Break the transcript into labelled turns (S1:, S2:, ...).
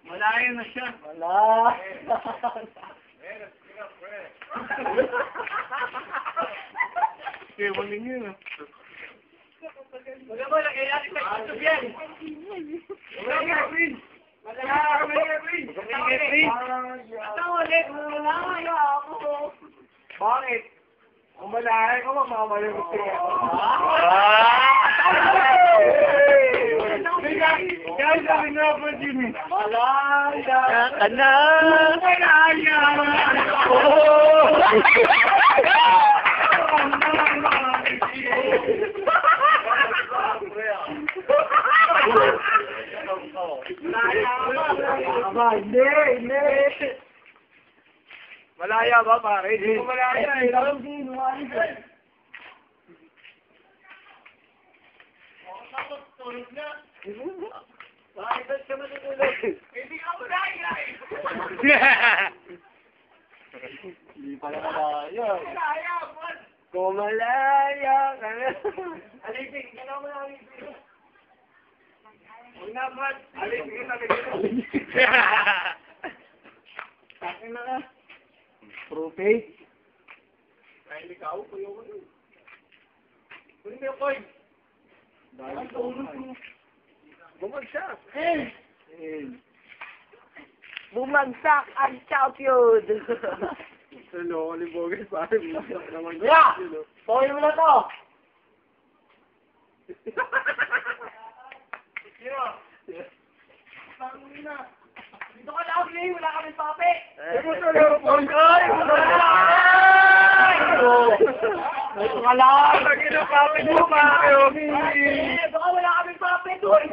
S1: Malayo na siya.
S2: Wala.
S1: Kaya maling yun ah.
S2: Wala mo, lagay natin sa YouTube yan.
S1: Wala ka, Prin! Wala ka, Prin!
S2: Ito ulit, wala ako.
S1: Bakit? Kung malahay ko, mamamalang gusto ko. Kaya sabi nga po, Jimmy.
S2: Malaya.
S3: Ka na.
S1: Malaya!
S2: Hindi.
S1: Malaya ba, pare? Hindi ko malaya eh.
S2: Bakit ba't ka matutulog?
S1: Hindi ka malaya eh.
S2: Hindi pala malaya.
S1: Malaya, boss.
S2: Kung malaya ka na.
S1: Alipin, gano'n mo na alipin. Huwag na, boss. Alipin ka sabi ko.
S2: Sakin na ka. True face.
S1: Dahil ikaw, kuya ko yun. Kunin mo yung coin. Bumagsak.
S2: Bumagsak ang champion.
S1: Hello, libogan pare. Bumagsak naman.
S2: Yeah! Toy mo na to.
S1: Sino?
S2: Dito ka lang, Lee. Wala kami pape.
S1: Ito sa laro po. Ay!
S2: Dito ka lang.
S1: Ang kinapapit mo, pare.
S2: Dito ka, wala kami pape doon.